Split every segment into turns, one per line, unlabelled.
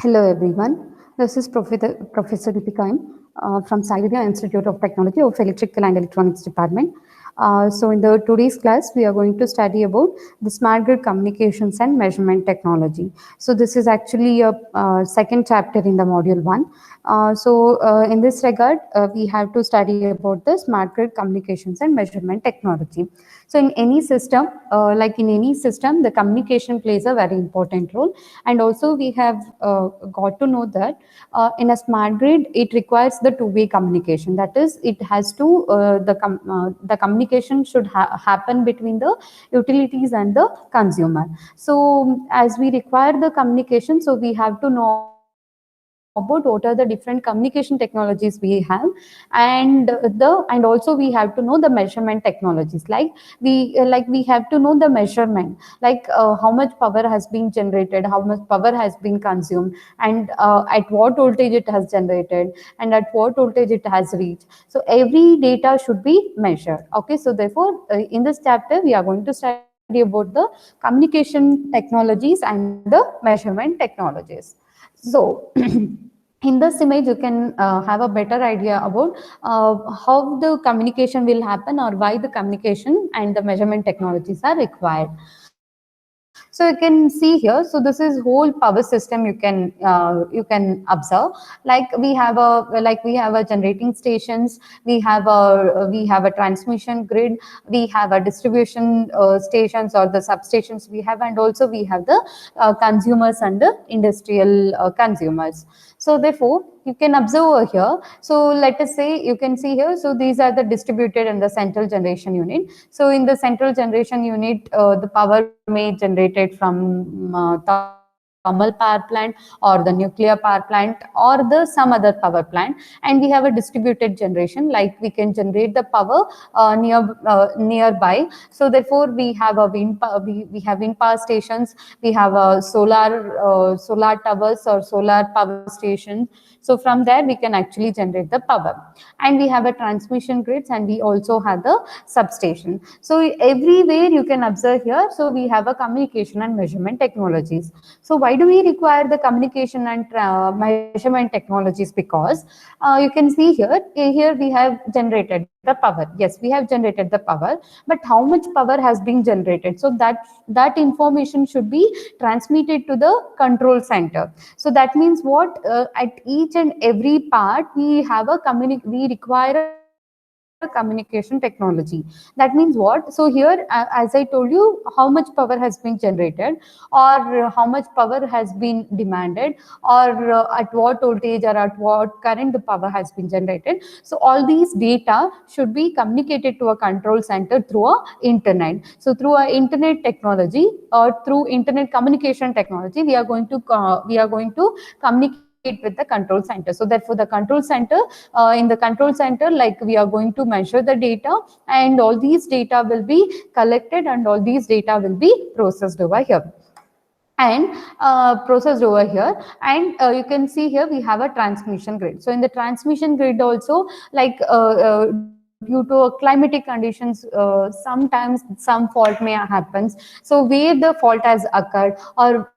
Hello everyone, this is Professor Deepika from Siberia Institute of Technology of Electrical and Electronics Department. So in the today's class, we are going to study about the smart grid communications and measurement technology. So this is actually a second chapter in the module 1. In this regard, we have to study about the smart grid communications and measurement technology. So in any system, the communication plays a very important role. And also we have got to know that in a smart grid, it requires the two-way communication. That is, it has to, the communication should happen between the utilities and the consumer. So as we require the communication, so we have to know about what are the different communication technologies we have, and also we have to know the measurement technologies. We have to know the measurement, how much power has been generated, how much power has been consumed, and at what voltage it has generated, and at what voltage it has reached. So every data should be measured. Okay, so therefore in this chapter we are going to study about the communication technologies and the measurement technologies. So in this image you can have a better idea about how the communication will happen, or why the communication and the measurement technologies are required. So you can see here, so this is whole power system you can observe. We have a generating stations, we have a transmission grid, we have a distribution stations or the substations we have, and also we have the consumers and the industrial consumers. So therefore you can observe over here. So let us say, you can see here, so these are the distributed and the central generation unit. So in the central generation unit, the power may generated from thermal power plant, or the nuclear power plant, or the some other power plant. And we have a distributed generation, like we can generate the power nearby. So therefore we have a we have wind power stations, we have a solar towers or solar power stations. So from there we can actually generate the power. And we have a transmission grids, and we also have the substation. So everywhere you can observe here, so we have a communication and measurement technologies. So why do we require the communication and measurement technologies? Because you can see here we have generated the power. Yes, we have generated the power, but how much power has been generated? So that information should be transmitted to the control center. So that means what, at each and every part we have a we require a communication technology. That means what? So here, as I told you, how much power has been generated, or how much power has been demanded, or at what voltage or at what current the power has been generated. So all these data should be communicated to a control center through a internet. So through a internet technology, or through internet communication technology, we are going to communicate with the control center. So therefore the control center, in the control center, like we are going to measure the data, and all these data will be collected, and all these data will be processed over here. And you can see here we have a transmission grid. So in the transmission grid also, due to climatic conditions, sometimes some fault may happen. So where the fault has occurred, or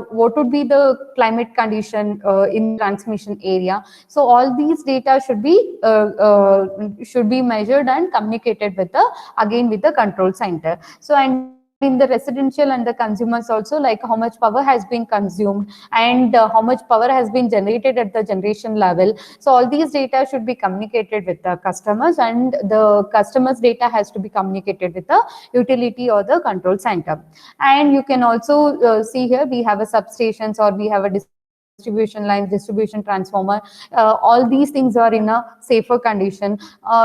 what would be the climate condition in the transmission area. So all these data should be measured and communicated with the control center. So and in the residential and the consumers also, like how much power has been consumed, and how much power has been generated at the generation level. So all these data should be communicated with the customers, and the customers data has to be communicated with the utility or the control center. And you can also see here we have a substations, or we have a distribution lines, distribution transformer. All these things are in a safer condition.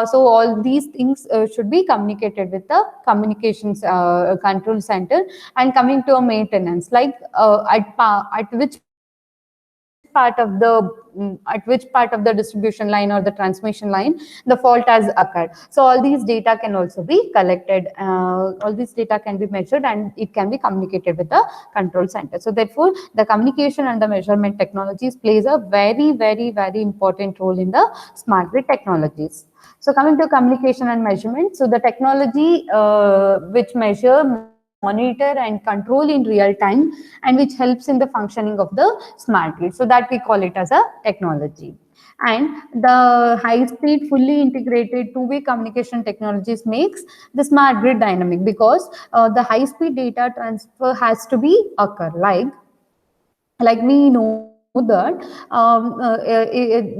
So all these things should be communicated with the communications control center. And coming to a maintenance, at which part of the distribution line or the transmission line the fault has occurred. So all these data can also be collected, all these data can be measured, and it can be communicated with the control center. So therefore the communication and the measurement technologies plays a very, very, very important role in the smart grid technologies. So coming to communication and measurement, so the technology which measure, monitor and control in real time, and which helps in the functioning of the smart grid. So that we call it as a technology. And the high-speed, fully integrated two-way communication technologies makes the smart grid dynamic, because the high-speed data transfer has to be occur. Like we know that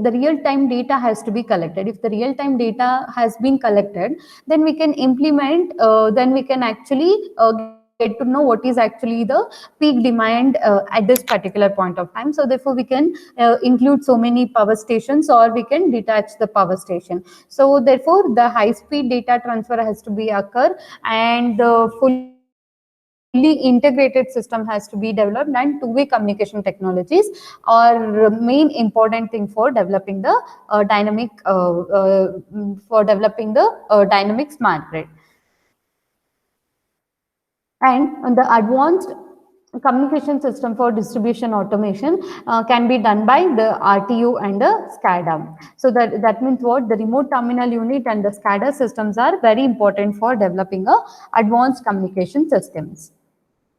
the real-time data has to be collected. If the real-time data has been collected, then we can implement, then we can actually get to know what is actually the peak demand at this particular point of time. So therefore we can include so many power stations, or we can detach the power station. So therefore the high-speed data transfer has to be occur, and the fully integrated system has to be developed, and two-way communication technologies are main important thing for developing the dynamic smart grid. And the advanced communication system for distribution automation can be done by the RTU and the SCADA. So that means what? The remote terminal unit and the SCADA systems are very important for developing advanced communication systems.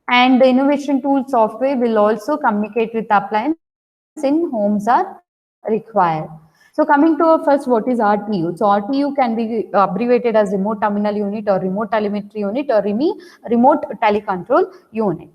And the innovation tool software will also communicate with appliance in homes are required. So coming to first, what is RTU? So RTU can be abbreviated as remote terminal unit, or remote telemetry unit, or remote telecontrol unit.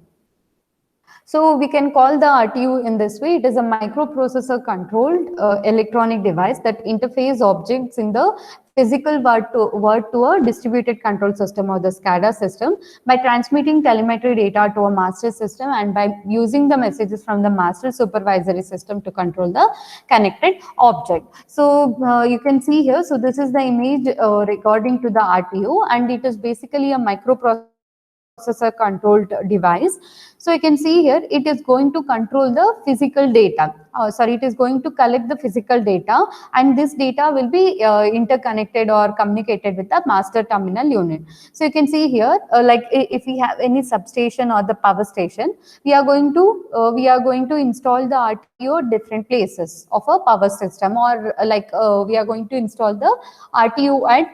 So we can call the RTU in this way. It is a microprocessor controlled electronic device that interface objects in the physical world to a distributed control system, or the SCADA system, by transmitting telemetry data to a master system, and by using the messages from the master supervisory system to control the connected object. So you can see here, so this is the image regarding to the RTU, and it is basically a microprocessor controlled device. So you can see here, it is going to control the physical data. It is going to collect the physical data, and this data will be interconnected or communicated with the master terminal unit. So you can see here, like if we have any substation or the power station, we are going to install the RTO at different places of a power system, or we are going to install the RTO at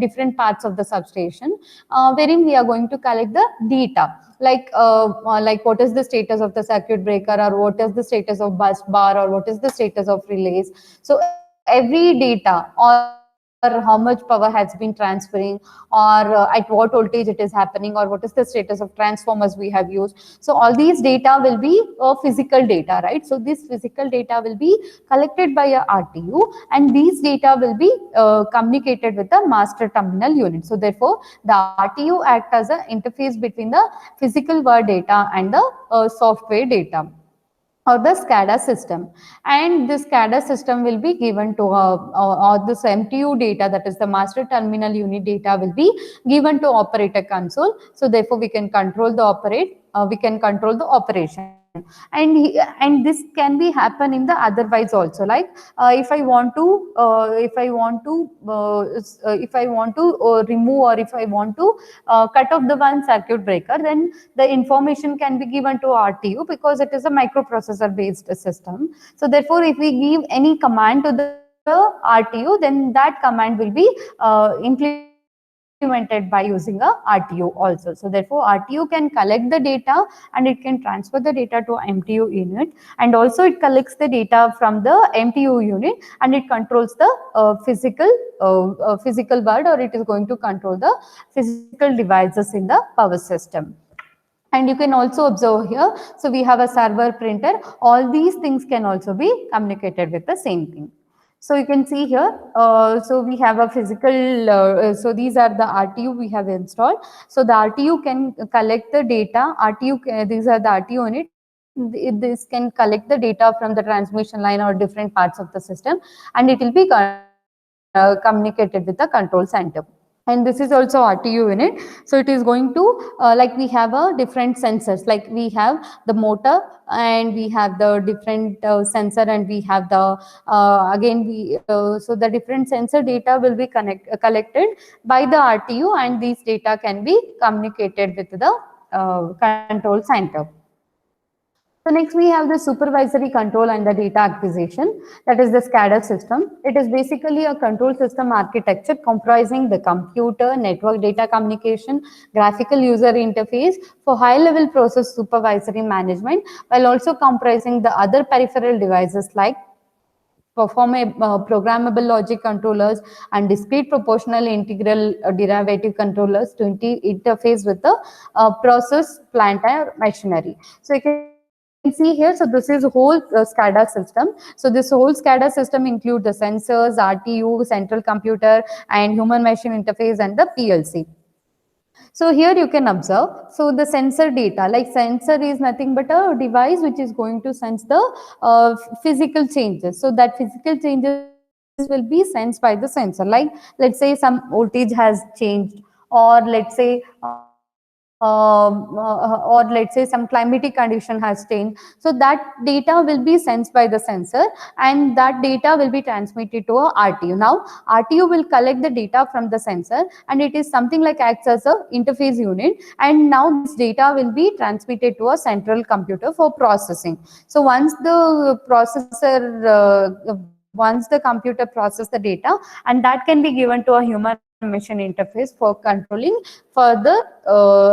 different parts of the substation, wherein we are going to collect the data, like what is the status of the circuit breaker, or what is the status of bus bar, or what is the status of relays. So every data, or how much power has been transferring, or at what voltage it is happening, or what is the status of transformers we have used. So all these data will be physical data, right? So this physical data will be collected by a RTU, and these data will be communicated with the master terminal unit. So therefore the RTU act as an interface between the physical world data and the software data, or the SCADA system. And this SCADA system will be given to or this MTU data, that is the master terminal unit data, will be given to operator console. So therefore we can control the operation. And this can be happen in the otherwise also, like if I want to remove, or if I want to cut off the one circuit breaker, then the information can be given to RTU, because it is a microprocessor based system. So therefore if we give any command to the RTU, then that command will be implemented by using a RTU also. So therefore RTU can collect the data, and it can transfer the data to MTU unit, and also it collects the data from the MTU unit, and it controls the physical world, or it is going to control the physical devices in the power system. And you can also observe here, so we have a server, printer, all these things can also be communicated with the same thing. So you can see here, so we have a physical, so these are the RTU we have installed. So the RTU can collect the data, these are the RTU unit. This can collect the data from the transmission line or different parts of the system, and it will be communicated with the control center. And this is also RTU unit. So it is going to, like we have a different sensors, like we have the motor, and we have the different sensor, and we have the, so the different sensor data will be collected by the RTU, and these data can be communicated with the control center. So next we have the supervisory control and the data acquisition, that is the SCADA system. It is basically a control system architecture comprising the computer, network data communication, graphical user interface for high-level process supervisory management, while also comprising the other peripheral devices like programmable logic controllers and discrete proportional integral derivative controllers to interface with the process plant or machinery. So you can see here, so this is whole SCADA system. So this whole SCADA system includes the sensors, RTU, central computer, and human machine interface, and the PLC. So here you can observe, so the sensor data, like sensor is nothing but a device which is going to sense the physical changes. So that physical changes will be sensed by the sensor. Like let's say some voltage has changed, or let's say or let's say some climatic condition has changed. So that data will be sensed by the sensor, and that data will be transmitted to a RTU. Now RTU will collect the data from the sensor, and it is something like acts as a interface unit, and now this data will be transmitted to a central computer for processing. So once the computer processes the data, and that can be given to a human machine interface for controlling further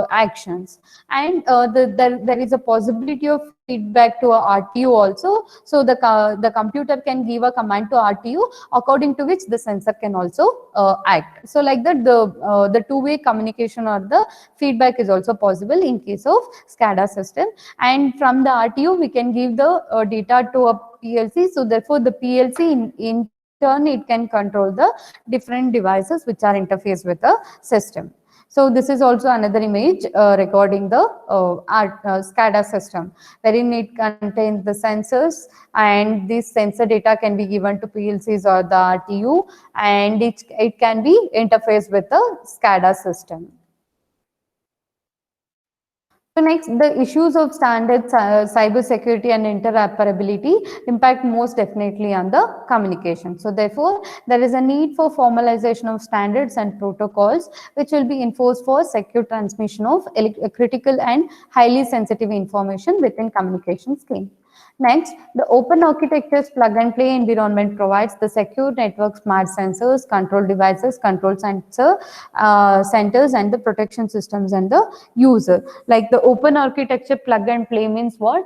actions. And there is a possibility of feedback to a RTU also. So the computer can give a command to RTU according to which the sensor can also act. So like that, the two-way communication or the feedback is also possible in case of SCADA system. And from the RTU we can give the data to a PLC. So therefore the PLC in turn it can control the different devices which are interfaced with the system. So this is also another image recording the SCADA system, wherein it contains the sensors, and this sensor data can be given to PLCs or the RTU, and it can be interfaced with the SCADA system. So next, the issues of standards, cyber security and interoperability impact most definitely on the communication. So therefore, there is a need for formalization of standards and protocols which will be enforced for secure transmission of critical and highly sensitive information within communication scheme. Next, the open architecture's plug-and-play environment provides the secure network, smart sensors, control devices, control centers, and the protection systems and the user. Like the open architecture plug-and-play means what?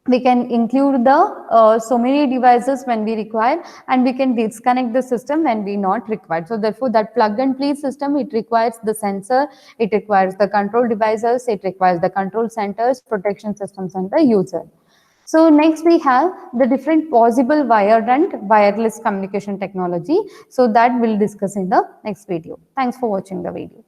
We can include the so many devices when we require, and we can disconnect the system when we not required. So therefore that plug and play system, it requires the sensor, it requires the control devices, it requires the control centers, protection systems, and the user. So next we have the different possible wired and wireless communication technology. So that we'll discuss in the next video. Thanks for watching the video.